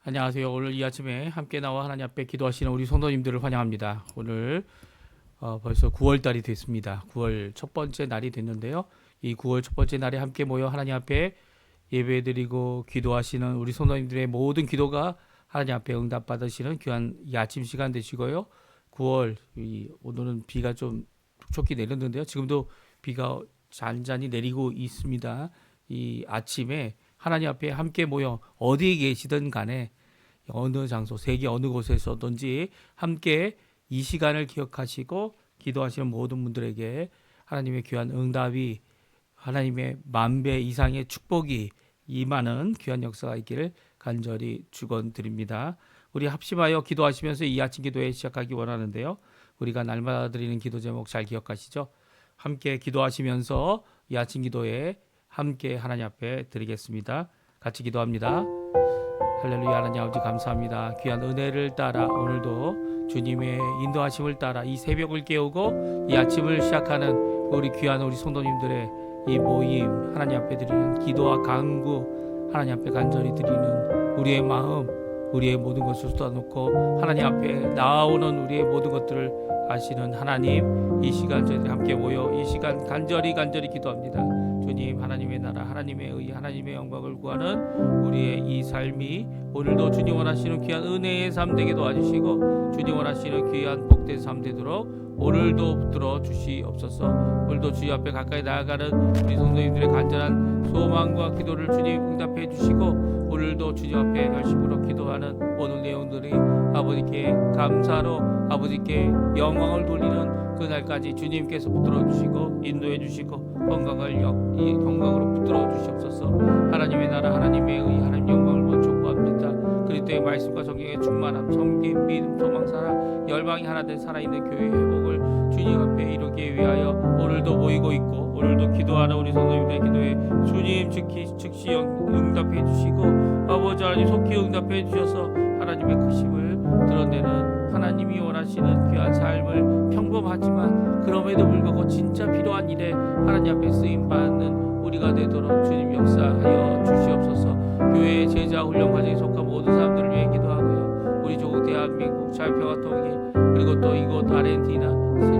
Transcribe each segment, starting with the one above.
안녕하세요. 오늘 이 아침에 함께 나와 하나님 앞에 기도하시는 우리 성도님들을 환영합니다. 오늘 벌써 9월 달이 됐습니다. 9월 첫 번째 날이 됐는데요. 이 9월 첫 번째 날에 함께 모여 하나님 앞에 예배드리고 기도하시는 우리 성도님들의 모든 기도가 하나님 앞에 응답받으시는 귀한 이 아침 시간 되시고요. 9월 오늘은 비가 좀 촉촉히 내렸는데요. 지금도 비가 잔잔히 내리고 있습니다. 이 아침에 하나님 앞에 함께 모여 어디에 계시든 간에 어느 장소, 세계 어느 곳에서든지 함께 이 시간을 기억하시고 기도하시는 모든 분들에게 하나님의 귀한 응답이, 하나님의 만배 이상의 축복이 임하는 귀한 역사가 있기를 간절히 축원드립니다. 우리 합심하여 기도하시면서 이 아침 기도회 시작하기 원하는데요. 우리가 날마다 드리는 기도 제목 잘 기억하시죠? 함께 기도하시면서 이 아침 기도회 함께 하나님 앞에 드리겠습니다. 같이 기도합니다. 할렐루야. 하나님 아버지 감사합니다. 귀한 은혜를 따라 오늘도 주님의 인도하심을 따라 이 새벽을 깨우고 이 아침을 시작하는 우리 귀한 우리 성도님들의 이 모임 하나님 앞에 드리는 기도와 간구, 하나님 앞에 간절히 드리는 우리의 마음, 우리의 모든 것을 쏟아놓고 하나님 앞에 나아오는 우리의 모든 것들을 아시는 하나님, 이 시간 저희들이 함께 모여 이 시간 간절히 기도합니다. 주님, 하나님의 나라, 하나님의 의, 하나님의 영광을 구하는 우리의 이 삶이 오늘도 주님 원하시는 귀한 은혜의 삶 되게 도와주시고 주님 원하시는 귀한 복된 삶 되도록 오늘도 붙들어 주시옵소서. 오늘도 주님 앞에 가까이 나아가는 우리 성도님들의 간절한 소망과 기도를 주님 응답해 주시고 오늘도 주님 앞에 열심으로 기도하는 오늘 내용들이 아버지께 감사로 아버지께 영광을 돌리는 그날까지 주님께서 붙들어 주시고 인도해 주시고 이 건강으로 붙들어 주시옵소서. 하나님의 나라, 하나님의 의, 하나님 영광을 먼저 구합니다. 그리스도의 말씀과 성경의 충만함, 섬김, 믿음, 소망, 사랑, 열방이 하나 된 살아있는 교회의 회복을 주님 앞에 이루기 위하여 오늘도 모이고 있고 오늘도 기도하는 우리 성도님들의 기도에 주님 즉시 응답해 주시고 아버지 하나님 속히 응답해 주셔서 하나님의 크심을 드러내는 하나님이 원하시는 귀한 삶을 평범하지만 그럼에도 불구하고 진짜 필요한 일에 하나님 앞에 쓰임받는 우리가 되도록 주님 역사하여 주시옵소서. 교회의 제자 훈련 과정에 속한 모든 사람들을 위해 기도하고요. 우리 조국 대한민국 자유평화통일 그리고 또 이곳 아르헨티나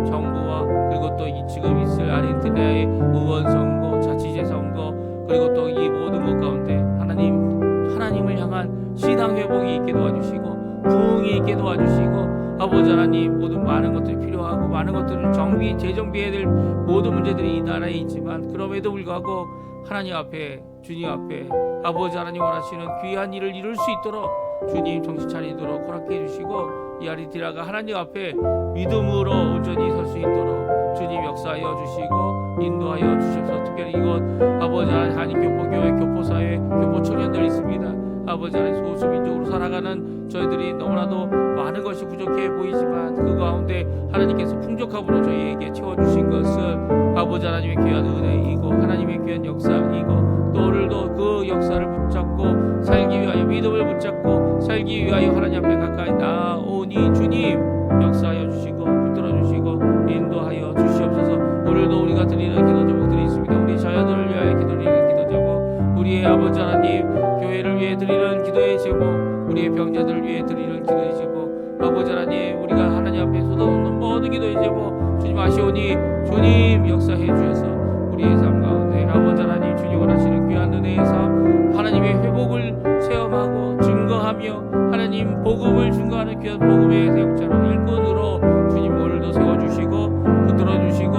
정부와 그리고 또 지금 있을 아르헨티나의 의원 선거, 자치제 선거 그리고 또 이 모든 것 가운데 하나님을 향한 신앙 회복이 있게 도와주시고 부흥이 있게 도와주시고 아버지 하나님 모든 많은 것들이 필요하고 많은 것들을 재정비해야 될 모든 문제들이 이 나라에 있지만 그럼에도 불구하고 하나님 앞에 주님 앞에 아버지 하나님 원하시는 귀한 일을 이룰 수 있도록 주님 정신 차리도록 허락해 주시고 이 아르헨티나가 하나님 앞에 믿음으로 온전히 설 수 있도록 주님 역사하여 주시고 인도하여 주셔서 특별히 이곳 아버지 하나님 교포교회 교포사회 교포 청년들 있습니다. 아버지 하나님 소수민족으로 살아가는 저희들이 너무나도 많은 것이 부족해 보이지만 그 가운데 하나님께서 풍족함으로 저희에게 채워주신 것은 아버지 하나님의 귀한 은혜이고 하나님의 귀한 역사이고 또 오늘도 그 역사를 붙잡고 살기 위하여 믿음을 붙잡고 살기 위하여 하나님 앞에 가까이 나오니 주님 역사하여 주시고 붙들어 주시고 인도하여 주시옵소서. 오늘도 우리가 드리는 기도 제목들이 있습니다. 우리 자녀들을 위하여 기도드리는 기도 제목, 우리의 아버지 하나님 교회를 위해 드리는 기도의 제목, 우리의 병자들을 위해 드리는 기도의 제목, 아버지 하나님 우리가 하나님 앞에 쏟아놓는 모든 기도의 제목 주님 아시오니 주님 역사해 주셔서 우리의 삶 가운데 아버지 하나님 주님 원하시는 귀한 은혜의 삶 하나님의 회복을 체험하고 증거하며 하나님 복음을 증거하는 귀한 복음의 사역자로 일꾼으로 주님 오늘도 세워주시고 붙들어주시고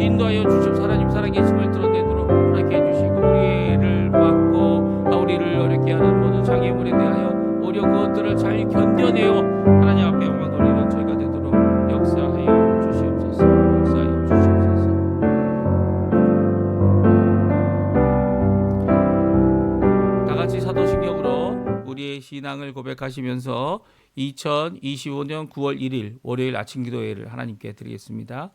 인도하여 주시옵소서. 하나님 살아계심을 드러내도록 허락해 주시고 우리를 막고 우리를 어렵게 하는 모든 장애물에 대하여 오히려 그것들을 잘 견뎌내어 하나님 앞에 영광 돌리는 저희가 되도록 역사하여 주시옵소서. 역사하여 주시옵소서. 다 같이 사도신경으로 우리의 신앙을 고백하시면서 2025년 9월 1일 월요일 아침 기도회를 하나님께 드리겠습니다.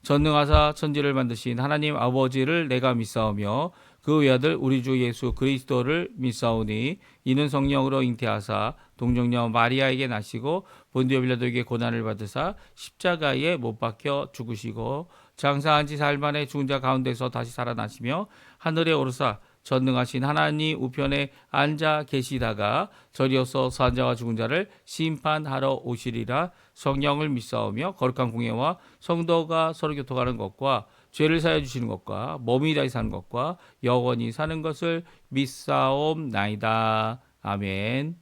전능하사 천지를 만드신 하나님 아버지를 내가 믿사오며 그 외아들 우리 주 예수 그리스도를 믿사오니 이는 성령으로 잉태하사 동정녀 마리아에게 나시고 본디오 빌라도에게 고난을 받으사 십자가에 못 박혀 죽으시고 장사한 지 사흘 만에 죽은 자 가운데서 다시 살아나시며 하늘에 오르사 전능하신 하나님 우편에 앉아 계시다가 저리어서 산자와 죽은 자를 심판하러 오시리라. 성령을 믿사오며 거룩한 공예와 성도가 서로 교통하는 것과 죄를 사해 주시는 것과 몸이 다시 사는 것과 영원히 사는 것을 믿사옵나이다. 아멘.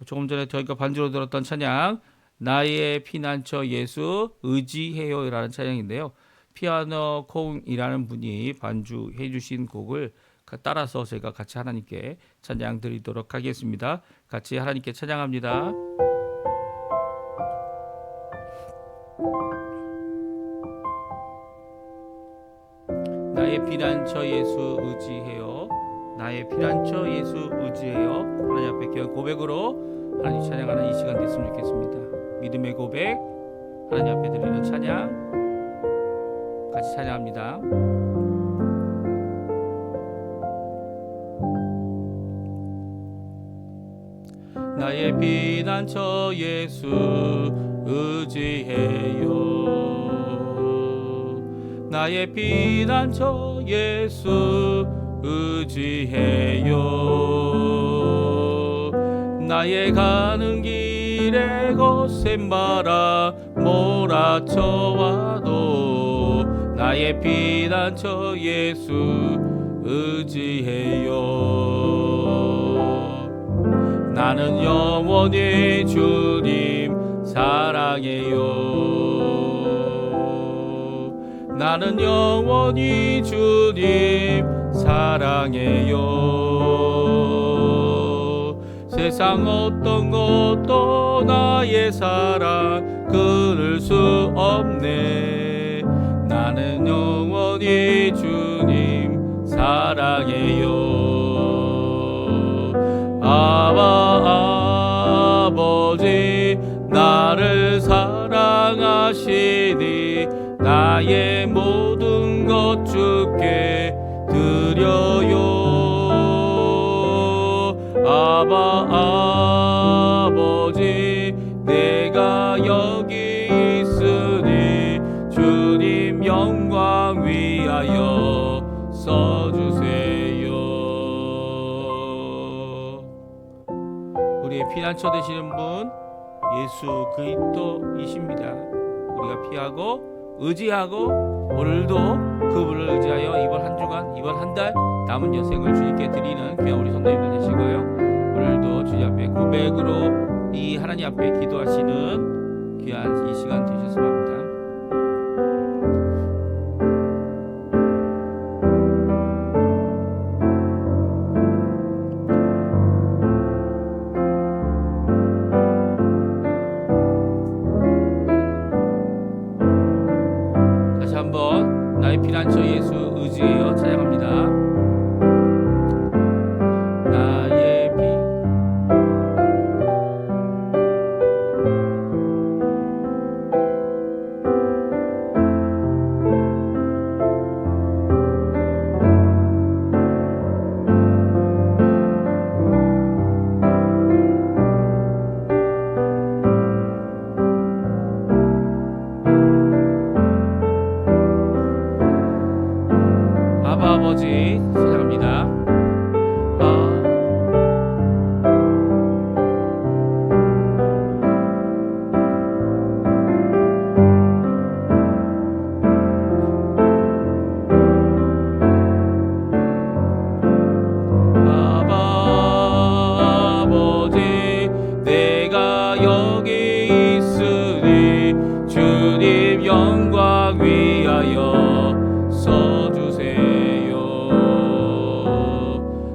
조금 전에 저희가 반주로 들었던 찬양 나의 피난처 예수 의지해요 라는 찬양인데요. 피아노 콩이라는 분이 반주해 주신 곡을 따라서 제가 같이 하나님께 찬양 드리도록 하겠습니다. 같이 하나님께 찬양합니다. 나의 피난처 예수 의지해요. 나의 피난처 예수 의지해요. 하나님 앞에 귀한 고백으로 하나님 찬양하는 이 시간 됐으면 좋겠습니다. 믿음의 고백, 하나님 앞에 드리는 찬양 같이 찬양합니다. 나의 피난처 예수 의지해요. 나의 피난처 예수 의지해요. 나의 가는 길에 거센 바람 몰아쳐와도 나의 피난처 예수 의지해요. 나는 영원히 주님 사랑해요. 나는 영원히 주님 사랑해요. 세상 어떤 것도 나의 사랑 끊을 수 없네. 나는 영원히 주님 사랑해요. 아버지 나를 사랑하시니 나의 모든 것 주께 드려요. 아버지 내가 여기 있으니 주님 영광 위하여 써주세요. 우리의 피난처 되시는 분 예수 그리스도이십니다. 우리가 피하고 의지하고 오늘도 그분을 의지하여 이번 한 주간 이번 한 달 남은 여생을 주님께 드리는 귀한 우리 성도님들 되시고요. 오늘도 주님 앞에 고백으로 이 하나님 앞에 기도하시는 귀한 이 시간 되셨으면 합니다. 다시 한번 나의 피난처 예수 의지하여 찬양합니다. 아버지 사랑합니다. 아버지 내가 여기 있으니 주님 영광 위하여 써주세요.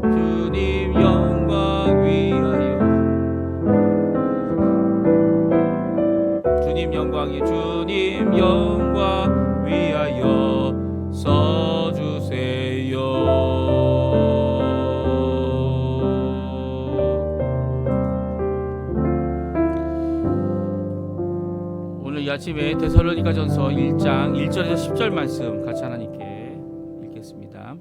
주님 영광 위하여 주님 영광이 주님 영광 위하여 써주세요. 오늘 이 아침에 데살로니가전서 1장 1절에서 10절 말씀 같이 하나님께 읽겠습니다.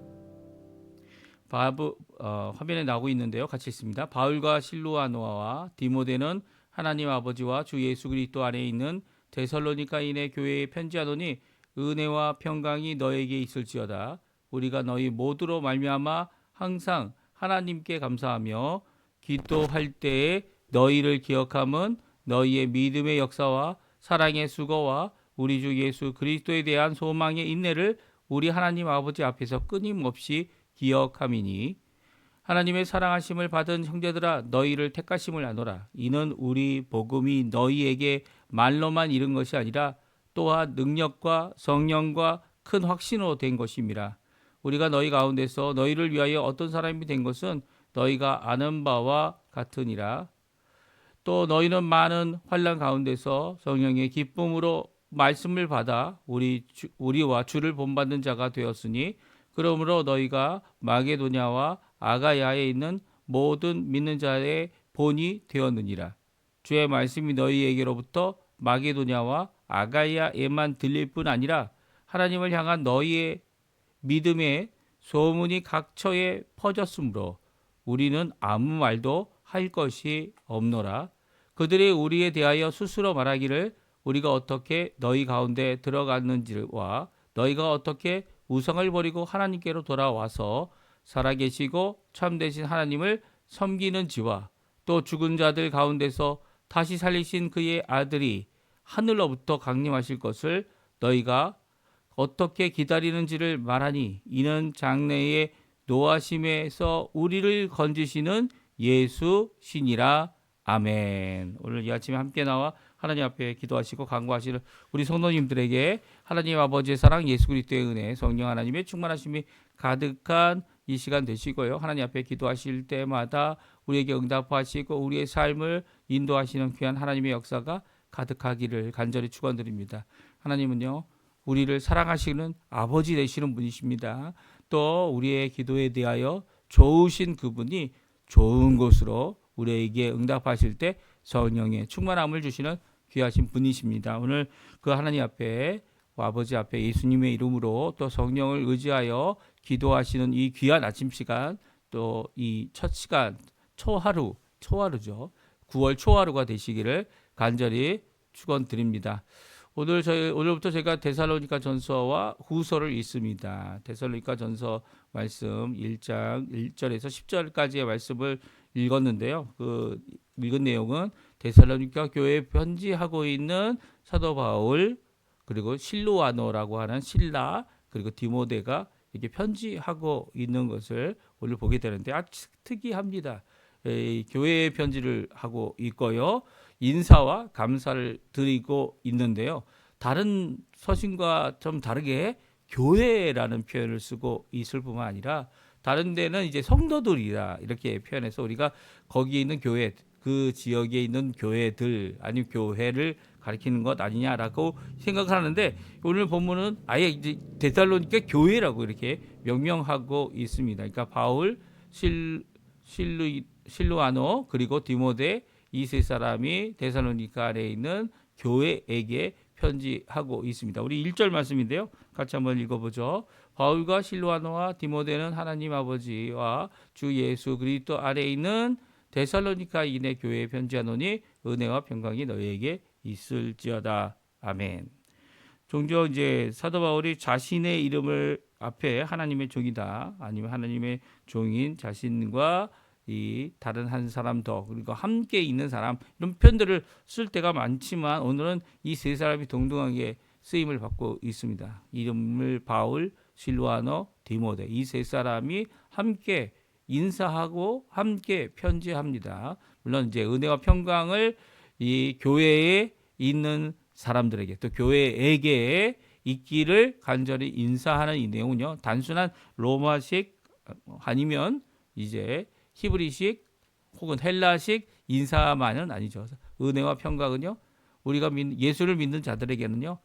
화면에 나오고 있는데요. 같이 읽습니다. 바울과 실루아노아와 디모데는 하나님 아버지와 주 예수 그리스도 안에 있는 데살로니가인의 교회에 편지하노니 은혜와 평강이 너에게 있을지어다. 우리가 너희 모두로 말미암아 항상 하나님께 감사하며 기도할 때에 너희를 기억함은 너희의 믿음의 역사와 사랑의 수고와 우리 주 예수 그리스도에 대한 소망의 인내를 우리 하나님 아버지 앞에서 끊임없이 기억함이니 하나님의 사랑하심을 받은 형제들아 너희를 택하심을 아노라. 이는 우리 복음이 너희에게 말로만 이른 것이 아니라 또한 능력과 성령과 큰 확신으로 된 것임이라. 우리가 너희 가운데서 너희를 위하여 어떤 사람이 된 것은 너희가 아는 바와 같으니라. 또 너희는 많은 환난 가운데서 성령의 기쁨으로 말씀을 받아 우리와 주를 본받는 자가 되었으니 그러므로 너희가 마게도냐와 아가야에 있는 모든 믿는 자의 본이 되었느니라. 주의 말씀이 너희에게로부터 마게도냐와 아가야에만 들릴 뿐 아니라 하나님을 향한 너희의 믿음의 소문이 각처에 퍼졌으므로 우리는 아무 말도 할 것이 없노라. 그들이 우리에 대하여 스스로 말하기를 우리가 어떻게 너희 가운데 들어갔는지와 너희가 어떻게 우상을 버리고 하나님께로 돌아와서 살아계시고 참되신 하나님을 섬기는지와 또 죽은 자들 가운데서 다시 살리신 그의 아들이 하늘로부터 강림하실 것을 너희가 어떻게 기다리는지를 말하니 이는 장래의 노하심에서 우리를 건지시는 예수시니라. 아멘. 오늘 이 아침에 함께 나와 하나님 앞에 기도하시고 간구하시는 우리 성도님들에게 하나님 아버지의 사랑, 예수 그리스도의 은혜, 성령 하나님의 충만하심이 가득한 이 시간 되시고요. 하나님 앞에 기도하실 때마다 우리에게 응답하시고 우리의 삶을 인도하시는 귀한 하나님의 역사가 가득하기를 간절히 축원드립니다. 하나님은요, 우리를 사랑하시는 아버지 되시는 분이십니다. 또 우리의 기도에 대하여 좋으신 그분이 좋은 곳으로 우리에게 응답하실 때 성령의 충만함을 주시는 귀하신 분이십니다. 오늘 그 하나님 앞에 아버지 앞에 예수님의 이름으로 또 성령을 의지하여 기도하시는 이 귀한 아침 시간, 또 이 첫 시간 초하루죠. 9월 초하루가 되시기를 간절히 축원드립니다. 오늘부터 제가 데살로니가 전서와 후서를 읽습니다. 데살로니가 전서 말씀 1장 1절에서 10절까지의 말씀을 읽었는데요. 그 읽은 내용은 데살로니가 교회에 편지하고 있는 사도 바울, 그리고 실로아노라고 하는 실라, 그리고 디모데가 이렇게 편지하고 있는 것을 오늘 보게 되는데 아주 특이합니다. 교회에 편지를 하고 있고요. 인사와 감사를 드리고 있는데요. 다른 서신과 좀 다르게 교회라는 표현을 쓰고 있을 뿐만 아니라 다른 데는 이제 성도들이라 이렇게 표현해서 우리가 거기에 있는 교회, 그 지역에 있는 교회들 아니면 교회를 가리키는 것 아니냐라고 생각을 하는데 오늘 본문은 아예 이제 데살로니가 교회라고 이렇게 명명하고 있습니다. 그러니까 바울, 실루아노 그리고 디모데 이 세 사람이 데살로니가 안에 있는 교회에게 편지하고 있습니다. 우리 1절 말씀인데요. 같이 한번 읽어보죠. 바울과 실루아노와 디모데는 하나님 아버지와 주 예수 그리스도 안에 있는 데살로니가인의 교회에 편지하노니 은혜와 평강이 너희에게 있을지어다. 아멘. 종종 이제 사도 바울이 자신의 이름을 앞에 하나님의 종이다, 아니면 하나님의 종인 자신과 이 다른 한 사람 더, 그리고 함께 있는 사람, 이런 표현들을 쓸 때가 많지만 오늘은 이 세 사람이 동등하게 쓰임을 받고 있습니다. 이름을 바울, 실루아노, 디모데 이 세 사람이 함께 인사하고 함께 편지합니다. 물론 이제 은혜와 평강을 이 교회에 있는 사람들에게 또 교회에게 있기를 간절히 인사하는 이 내용은요, 단순한 로마식 아니면 이제 히브리식 혹은 헬라식 인사만은 아니죠. 은혜와 평강은요, 우리가 예수를 믿는 자들에게는요,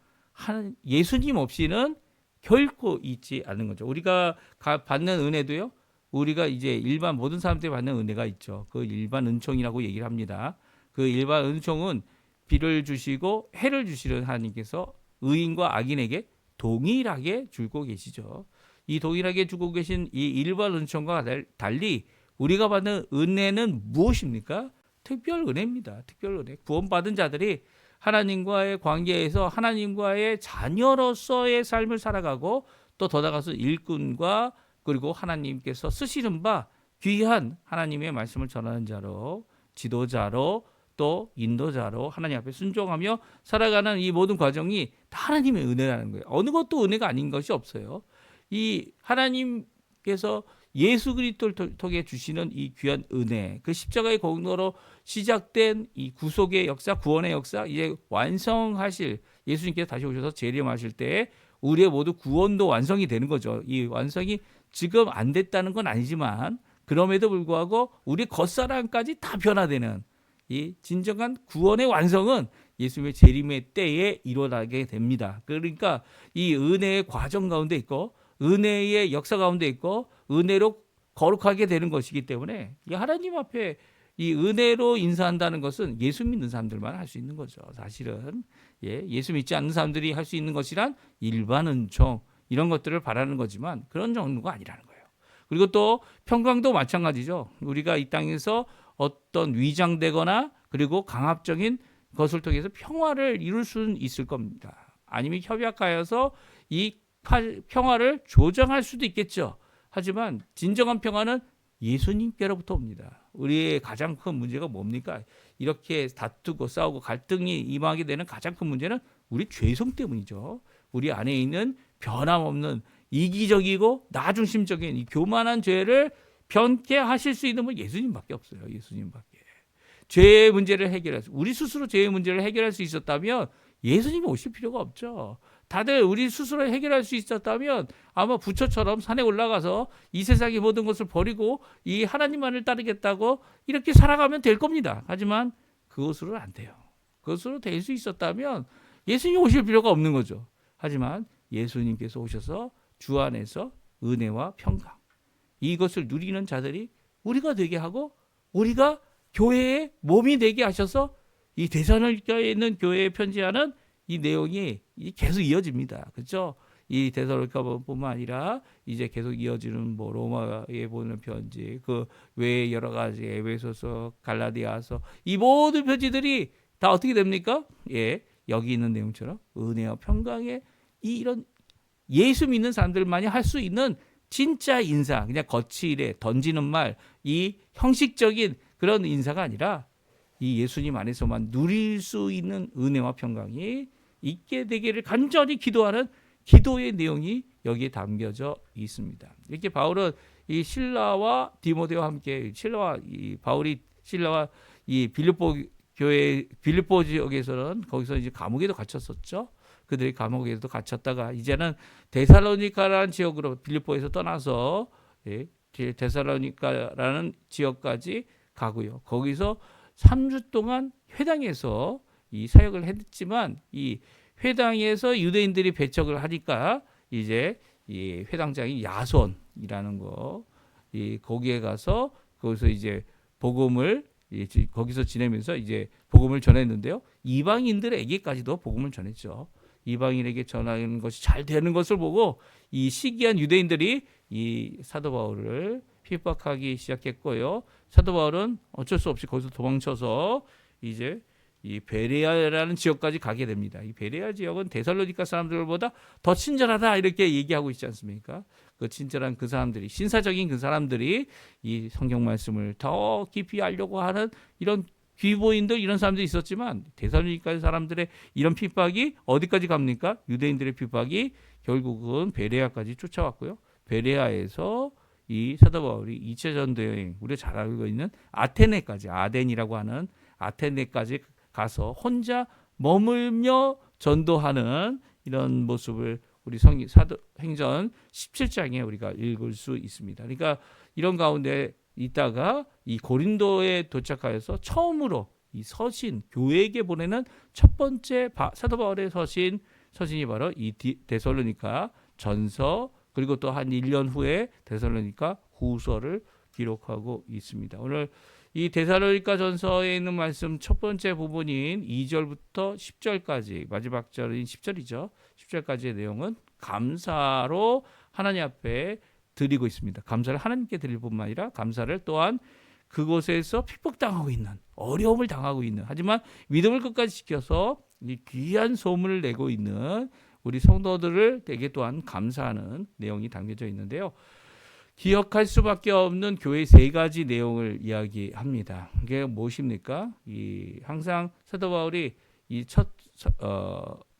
예수님 없이는 결코 있지 않는 거죠. 우리가 받는 은혜도요, 우리가 이제 일반 모든 사람들이 받는 은혜가 있죠. 그 일반 은총이라고 얘기를 합니다. 그 일반 은총은 비를 주시고 해를 주시는 하나님께서 의인과 악인에게 동일하게 주고 계시죠. 이 동일하게 주고 계신 이 일반 은총과 달리 우리가 받는 은혜는 무엇입니까? 특별 은혜입니다. 특별 은혜. 구원받은 자들이 하나님과의 관계에서 하나님과의 자녀로서의 삶을 살아가고 또 더 나아가서 일꾼과 그리고 하나님께서 쓰시는 바 귀한 하나님의 말씀을 전하는 자로, 지도자로, 또 인도자로 하나님 앞에 순종하며 살아가는 이 모든 과정이 다 하나님의 은혜라는 거예요. 어느 것도 은혜가 아닌 것이 없어요. 이 하나님께서 예수 그리스도를 통해 주시는 이 귀한 은혜, 그 십자가의 공로로 시작된 이 구속의 역사, 구원의 역사, 이제 완성하실, 예수님께서 다시 오셔서 재림하실 때 우리의 모두 구원도 완성이 되는 거죠. 이 완성이 지금 안 됐다는 건 아니지만 그럼에도 불구하고 우리 겉사람까지 다 변화되는 이 진정한 구원의 완성은 예수님의 재림의 때에 일어나게 됩니다. 그러니까 이 은혜의 과정 가운데 있고 은혜의 역사 가운데 있고 은혜로 거룩하게 되는 것이기 때문에 이 하나님 앞에 이 은혜로 인사한다는 것은 예수 믿는 사람들만 할 수 있는 거죠. 사실은 예수 믿지 않는 사람들이 할 수 있는 것이란 일반 은총 이런 것들을 바라는 거지만 그런 정도가 아니라는 거예요. 그리고 또 평강도 마찬가지죠. 우리가 이 땅에서 어떤 위장되거나 그리고 강압적인 것을 통해서 평화를 이룰 수는 있을 겁니다. 아니면 협약하여서 이 평화를 조정할 수도 있겠죠. 하지만 진정한 평화는 예수님께로부터 옵니다. 우리의 가장 큰 문제가 뭡니까? 이렇게 다투고 싸우고 갈등이 임하게 되는 가장 큰 문제는 우리 죄성 때문이죠. 우리 안에 있는 변함없는 이기적이고 나중심적인 이 교만한 죄를 변케 하실 수 있는 분 예수님밖에 없어요. 예수님밖에. 죄의 문제를 해결해서 우리 스스로 죄의 문제를 해결할 수 있었다면 예수님이 오실 필요가 없죠. 다들 우리 스스로 해결할 수 있었다면 아마 부처처럼 산에 올라가서 이 세상의 모든 것을 버리고 이 하나님만을 따르겠다고 이렇게 살아가면 될 겁니다. 하지만 그것으로는 안 돼요. 그것으로 될 수 있었다면 예수님이 오실 필요가 없는 거죠. 하지만 예수님께서 오셔서 주 안에서 은혜와 평강 이것을 누리는 자들이 우리가 되게 하고 우리가 교회의 몸이 되게 하셔서 이 데살로니가에 있는 교회에 편지하는 이 내용이 계속 이어집니다. 그렇죠? 이 데살로니가뿐만 아니라 이제 계속 이어지는 뭐 로마에 보내는 편지, 그 외에 여러 가지 에베소서, 갈라디아서 이 모든 편지들이 다 어떻게 됩니까? 여기 있는 내용처럼 은혜와 평강의 이런 예수 믿는 사람들만이 할 수 있는 진짜 인사, 그냥 거칠에 던지는 말, 이 형식적인 그런 인사가 아니라 이 예수님 안에서만 누릴 수 있는 은혜와 평강이 있게 되기를 간절히 기도하는 기도의 내용이 여기에 담겨져 있습니다. 이렇게 바울은 이 실라와 디모데와 함께 바울이 실라와 이 빌립보 교회 빌립보 지역에서는 거기서 이제 감옥에도 갇혔었죠. 그들이 감옥에도 갇혔다가 이제는 데살로니가라는 지역으로 빌립보에서 떠나서 데살로니가라는 지역까지 가고요. 거기서 3주 동안 회당에서 이 사역을 했지만 이 회당에서 유대인들이 배척을 하니까 이제 이 회당장이 야손이라는 거, 이 거기에 가서 거기서 이제 복음을 거기서 지내면서 이제 복음을 전했는데요. 이방인들에게까지도 복음을 전했죠. 이방인에게 전하는 것이 잘 되는 것을 보고 이 시기한 유대인들이 이 사도 바울을 핍박하기 시작했고요. 사도 바울은 어쩔 수 없이 거기서 도망쳐서 이제 이 베레아라는 지역까지 가게 됩니다. 이 베레아 지역은 데살로니가 사람들보다 더 친절하다 이렇게 얘기하고 있지 않습니까? 그 친절한 그 사람들이 신사적인 그 사람들이 이 성경 말씀을 더 깊이 알려고 하는 이런 귀보인들 이런 사람들이 있었지만 데살로니가 사람들의 이런 핍박이 어디까지 갑니까? 유대인들의 핍박이 결국은 베레아까지 쫓아왔고요. 베레아에서 이 사도 바울이 2차 전도 여행 우리가 잘 알고 있는 아테네까지 아덴이라고 하는 아테네까지 가서 혼자 머물며 전도하는 이런 모습을 우리 사도행전 17장에 우리가 읽을 수 있습니다. 그러니까 이런 가운데 있다가 이 고린도에 도착하여서 처음으로 이 서신 교회에게 보내는 첫 번째 사도 바울의 서신이 바로 이 데살로니가 전서 그리고 또 한 1년 후에 데살로니가 후서를 기록하고 있습니다. 오늘 이 데살로니가 전서에 있는 말씀 첫 번째 부분인 2절부터 10절까지 마지막 절인 10절이죠. 10절까지의 내용은 감사로 하나님 앞에 드리고 있습니다. 감사를 하나님께 드릴 뿐만 아니라 감사를 또한 그곳에서 핍박당하고 있는 어려움을 당하고 있는 하지만 믿음을 끝까지 지켜서 이 귀한 소문을 내고 있는 우리 성도들을 되게 또한 감사하는 내용이 담겨져 있는데요. 기억할 수밖에 없는 교회 세 가지 내용을 이야기합니다. 그게 무엇입니까? 항상 사도 바울이 이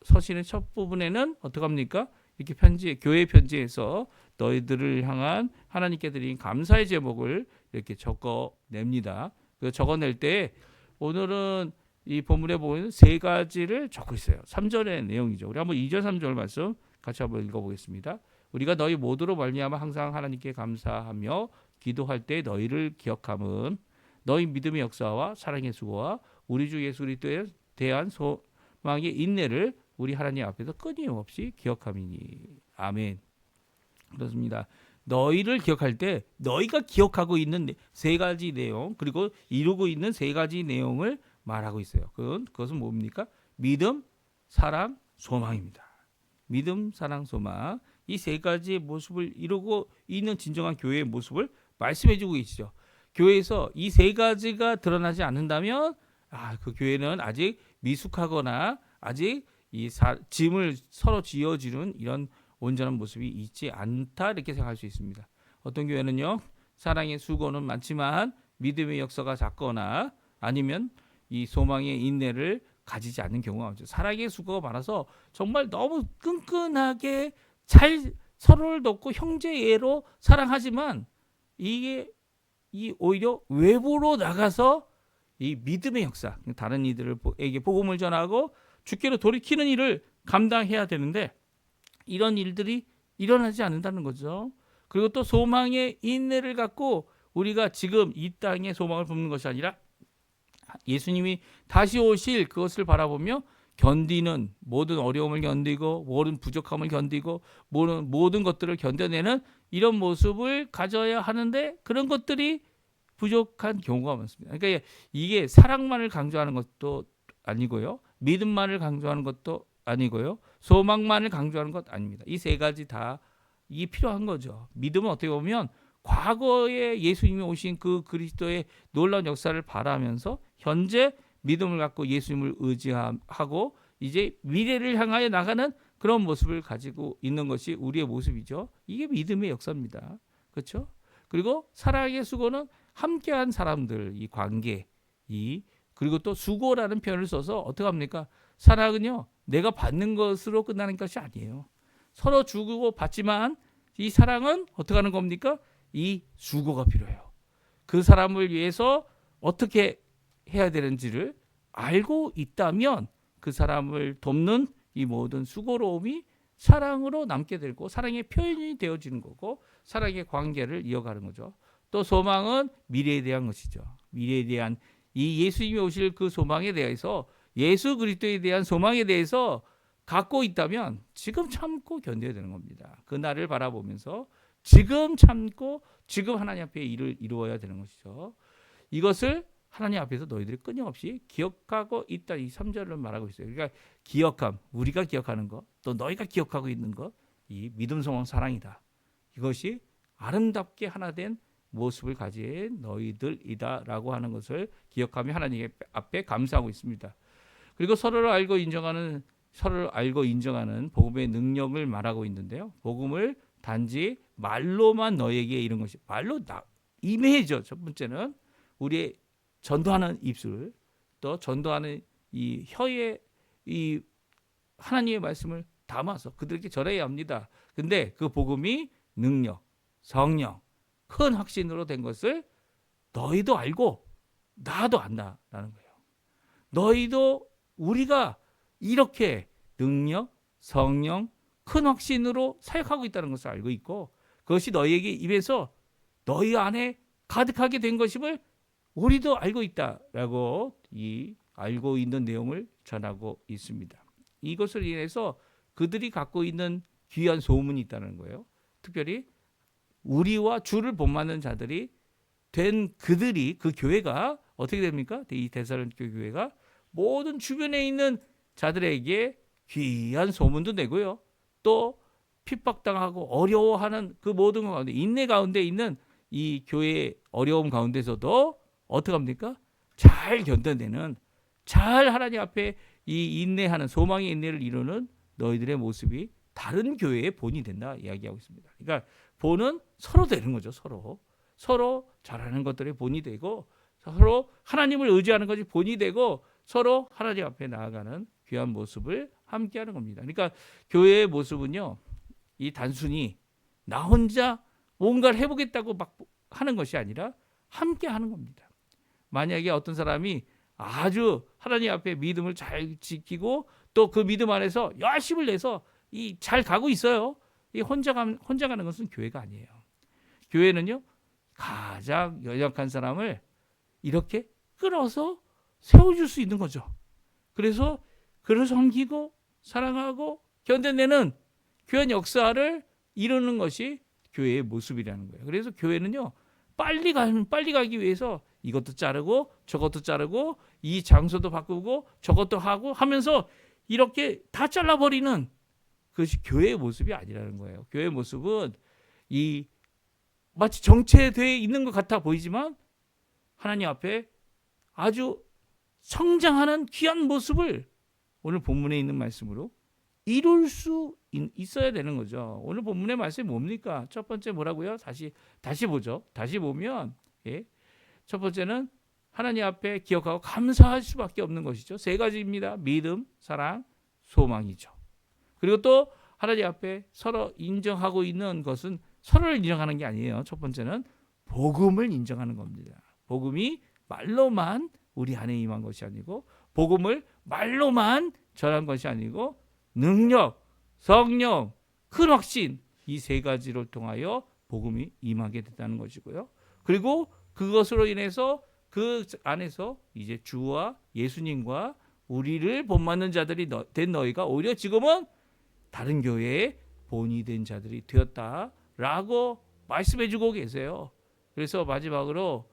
서신의 첫 부분에는 어떻게 합니까? 이렇게 교회 편지에서 너희들을 향한 하나님께 드린 감사의 제목을 이렇게 적어냅니다. 그 적어낼 때 오늘은 이 본문에 보이는 세 가지를 적고 있어요. 3절의 내용이죠. 우리 한번 2절 3절 말씀 같이 한번 읽어보겠습니다. 우리가 너희 모두로 말미암아 항상 하나님께 감사하며 기도할 때 너희를 기억함은 너희 믿음의 역사와 사랑의 수고와 우리 주 예수 그리스도에 대한 소망의 인내를 우리 하나님 앞에서 끊임없이 기억함이니. 아멘. 그렇습니다. 너희를 기억할 때 너희가 기억하고 있는 세 가지 내용 그리고 이루고 있는 세 가지 내용을 말하고 있어요. 그것은 뭡니까? 믿음, 사랑, 소망입니다. 믿음, 사랑, 소망. 이 세 가지의 모습을 이루고 있는 진정한 교회의 모습을 말씀해주고 계시죠. 교회에서 이 세 가지가 드러나지 않는다면 그 교회는 아직 미숙하거나 아직 짐을 서로 지어주는 이런 온전한 모습이 있지 않다 이렇게 생각할 수 있습니다. 어떤 교회는요 사랑의 수고는 많지만 믿음의 역사가 작거나 아니면 이 소망의 인내를 가지지 않는 경우가 많죠. 사랑의 수고가 많아서 정말 너무 끈끈하게 잘 서로를 돕고 형제애로 사랑하지만 이게 오히려 외부로 나가서 이 믿음의 역사, 다른 이들에게 복음을 전하고 주께로 돌이키는 일을 감당해야 되는데 이런 일들이 일어나지 않는다는 거죠. 그리고 또 소망의 인내를 갖고 우리가 지금 이 땅에 소망을 품는 것이 아니라 예수님이 다시 오실 그것을 바라보며 견디는 모든 어려움을 견디고 모든 부족함을 견디고 모든 것들을 견뎌내는 이런 모습을 가져야 하는데 그런 것들이 부족한 경우가 많습니다. 그러니까 이게 사랑만을 강조하는 것도 아니고요. 믿음만을 강조하는 것도 아니고요. 소망만을 강조하는 것 아닙니다. 이 세 가지 다 이게 필요한 거죠. 믿음은 어떻게 보면 과거에 예수님이 오신 그 그리스도의 놀라운 역사를 바라면서 현재 믿음을 갖고 예수님을 의지하고 이제 미래를 향하여 나가는 그런 모습을 가지고 있는 것이 우리의 모습이죠. 이게 믿음의 역사입니다. 그렇죠? 그리고 사랑의 수고는 함께한 사람들 이 관계 그리고 또 수고라는 표현을 써서 어떻게 합니까? 사랑은요 내가 받는 것으로 끝나는 것이 아니에요. 서로 주고 받지만 이 사랑은 어떻게 하는 겁니까? 이 수고가 필요해요. 그 사람을 위해서 어떻게 해야 되는지를 알고 있다면 그 사람을 돕는 이 모든 수고로움이 사랑으로 남게 되고 사랑의 표현이 되어지는 거고 사랑의 관계를 이어가는 거죠. 또 소망은 미래에 대한 것이죠. 미래에 대한 이 예수님이 오실 그 소망에 대해서 예수 그리스도에 대한 소망에 대해서 갖고 있다면 지금 참고 견뎌야 되는 겁니다. 그 날을 바라보면서 지금 참고 지금 하나님 앞에 일을 이루어야 되는 것이죠. 이것을 하나님 앞에서 너희들이 끊임없이 기억하고 있다. 이 3절을 말하고 있어요. 그러니까 기억함, 우리가 기억하는 것, 또 너희가 기억하고 있는 것, 이 믿음, 소망, 사랑이다. 이것이 아름답게 하나 된 모습을 가진 너희들이다라고 하는 것을 기억하며 하나님 앞에 감사하고 있습니다. 그리고 서로를 알고 인정하는 복음의 능력을 말하고 있는데요. 복음을 단지 말로만 너에게 이런 것이 말로 임해죠. 첫 번째는 우리의 전도하는 입술, 또 전도하는 이 혀에 이 하나님의 말씀을 담아서 그들에게 전해야 합니다. 근데 그 복음이 능력, 성령, 큰 확신으로 된 것을 너희도 알고 나도 안다라는 거예요. 너희도 우리가 이렇게 능력, 성령, 큰 확신으로 사역하고 있다는 것을 알고 있고 그것이 너희에게 입에서 너희 안에 가득하게 된 것임을 우리도 알고 있다라고 이 알고 있는 내용을 전하고 있습니다. 이것을 인해서 그들이 갖고 있는 귀한 소문이 있다는 거예요. 특별히 우리와 주를 본받는 자들이 된 그들이 그 교회가 어떻게 됩니까? 이 데살로니가 교회가 모든 주변에 있는 자들에게 귀한 소문도 내고요. 또 핍박당하고 어려워하는 그 모든 가운데 인내 가운데 있는 이 교회의 어려움 가운데서도 어떻게 합니까? 잘 견뎌내는 잘 하나님 앞에 이 인내하는 소망의 인내를 이루는 너희들의 모습이 다른 교회의 본이 된다 이야기하고 있습니다. 그러니까 본은 서로 되는 거죠. 서로 잘하는 것들이 본이 되고 서로 하나님을 의지하는 것이 본이 되고 서로 하나님 앞에 나아가는 귀한 모습을 함께하는 겁니다. 그러니까 교회의 모습은요, 이 단순히 나 혼자 뭔가를 해보겠다고 막 하는 것이 아니라 함께하는 겁니다. 만약에 어떤 사람이 아주 하나님 앞에 믿음을 잘 지키고 또 그 믿음 안에서 열심을 내서 잘 가고 있어요. 이 혼자 가는 것은 교회가 아니에요. 교회는요, 가장 연약한 사람을 이렇게 끌어서 세워줄 수 있는 거죠. 그래서 그를 섬기고 사랑하고 견뎌내는 귀한 역사를 이루는 것이 교회의 모습이라는 거예요. 그래서 교회는요, 빨리 가기 위해서 이것도 자르고 저것도 자르고 이 장소도 바꾸고 저것도 하고 하면서 이렇게 다 잘라버리는 그것이 교회의 모습이 아니라는 거예요. 교회의 모습은 이 마치 정체되어 있는 것 같아 보이지만 하나님 앞에 아주 성장하는 귀한 모습을 오늘 본문에 있는 말씀으로 이룰 수 있어야 되는 거죠. 오늘 본문의 말씀이 뭡니까? 첫 번째 뭐라고요? 다시 보죠. 다시 보면 첫 번째는 하나님 앞에 기억하고 감사할 수밖에 없는 것이죠. 세 가지입니다. 믿음, 사랑, 소망이죠. 그리고 또 하나님 앞에 서로 인정하고 있는 것은 서로를 인정하는 게 아니에요. 첫 번째는 복음을 인정하는 겁니다. 복음이 말로만 우리 안에 임한 것이 아니고 복음을 말로만 전한 것이 아니고 능력, 성령, 큰 확신 이 세 가지를 통하여 복음이 임하게 됐다는 것이고요. 그리고 그것으로 인해서 그 안에서 이제 주와 예수님과 우리를 본받는 자들이 된 너희가 오히려 지금은 다른 교회의 본이 된 자들이 되었다라고 말씀해주고 계세요. 그래서 마지막으로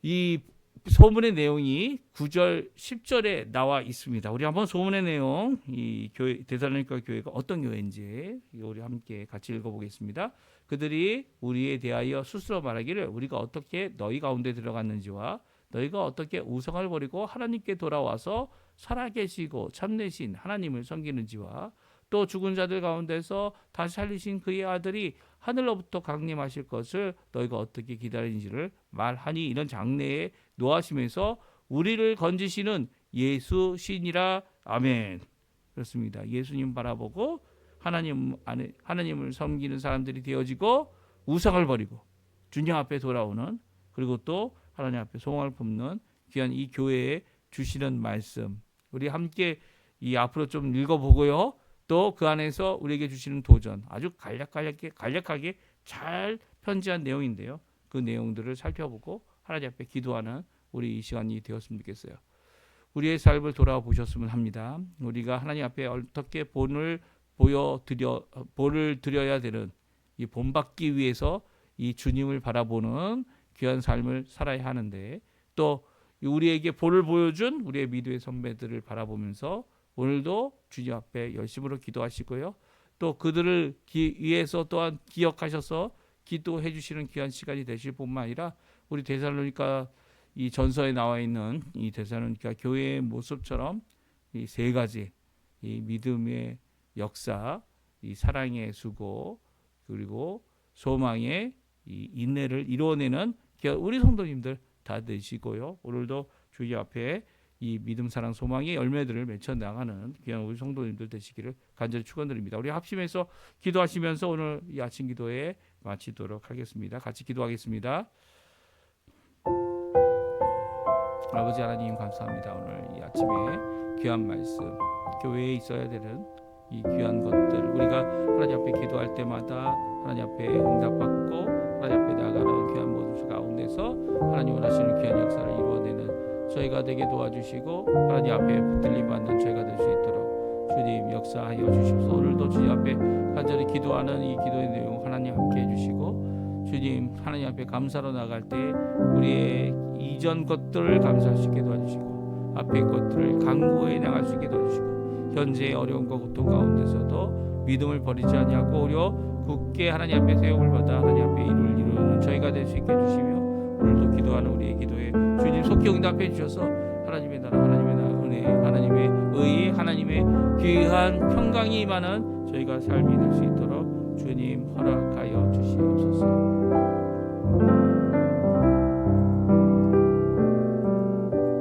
이 소문의 내용이 9절, 10절에 나와 있습니다. 우리 한번 소문의 내용, 이 교회 데살로니가 교회가 어떤 교회인지 우리 함께 같이 읽어보겠습니다. 그들이 우리에 대하여 스스로 말하기를 우리가 어떻게 너희 가운데 들어갔는지와 너희가 어떻게 우상을 버리고 하나님께 돌아와서 살아계시고 참되신 하나님을 섬기는지와 또 죽은 자들 가운데서 다시 살리신 그의 아들이 하늘로부터 강림하실 것을 너희가 어떻게 기다리는지를 말하니 이런 장래에 노하시면서 우리를 건지시는 예수 신이라. 아멘. 그렇습니다. 예수님 바라보고 하나님을 섬기는 사람들이 되어지고 우상을 버리고 주님 앞에 돌아오는, 그리고 또 하나님 앞에 소망을 품는 귀한 이 교회에 주시는 말씀, 우리 함께 이 앞으로 좀 읽어보고요. 또 그 안에서 우리에게 주시는 도전, 아주 간략하게 잘 편지한 내용인데요. 그 내용들을 살펴보고 하나님 앞에 기도하는 우리 이 시간이 되었으면 좋겠어요. 우리의 삶을 돌아보셨으면 합니다. 우리가 하나님 앞에 어떻게 본을 드려야 되는, 이 본받기 위해서 이 주님을 바라보는 귀한 삶을 살아야 하는데, 또 우리에게 본을 보여준 우리의 믿음의 선배들을 바라보면서 오늘도 주님 앞에 열심으로 기도하시고요. 또 그들을 위해서 또한 기억하셔서 기도해 주시는 귀한 시간이 되실 뿐만 아니라 우리 데살로니가 이 전서에 나와 있는 이 데살로니가 교회의 모습처럼 이 세 가지, 이 믿음의 역사, 이 사랑의 수고, 그리고 소망의 이 인내를 이루어내는 우리 성도님들 다 되시고요. 오늘도 주님 앞에 이 믿음, 사랑, 소망의 열매들을 맺혀 나가는 귀한 우리 성도님들 되시기를 간절히 축원드립니다. 우리 합심해서 기도하시면서 오늘 이 아침 기도에 마치도록 하겠습니다. 같이 기도하겠습니다. 아버지 하나님 감사합니다. 오늘 이 아침에 귀한 말씀, 교회에 있어야 되는 이 귀한 것들, 우리가 하나님 앞에 기도할 때마다 하나님 앞에 응답받고 하나님 앞에 나가는 귀한 모습 가운데서 하나님 원하시는 귀한 역사를 이루어내는 저희가 되게 도와주시고 하나님 앞에 붙들림 받는 저희가 될 수 있도록 주님 역사하여 주십시오. 오늘도 주님 앞에 간절히 기도하는 이 기도의 내용 하나님 함께 해주시고 주님 하나님 앞에 감사로 나갈 때 우리의 이전 것들을 감사할 수 있게 도와주시고 앞에 것들을 강구해 나갈 수 있게 도와주시고 현재의 어려움과 고통 가운데서도 믿음을 버리지 아니하고 오히려 굳게 하나님 앞에 세움을 받아 하나님 앞에 일을 이루는 저희가 될 수 있게 해주시며 오늘도 기도하는 우리의 기도에 주님 속히 응답해 주셔서 하나님의 나라, 하나님의 은혜, 하나님의 의의, 하나님의 귀한 평강이 임하는 저희가 삶이 될 수 있도록 주님 허락하여 주시옵소서.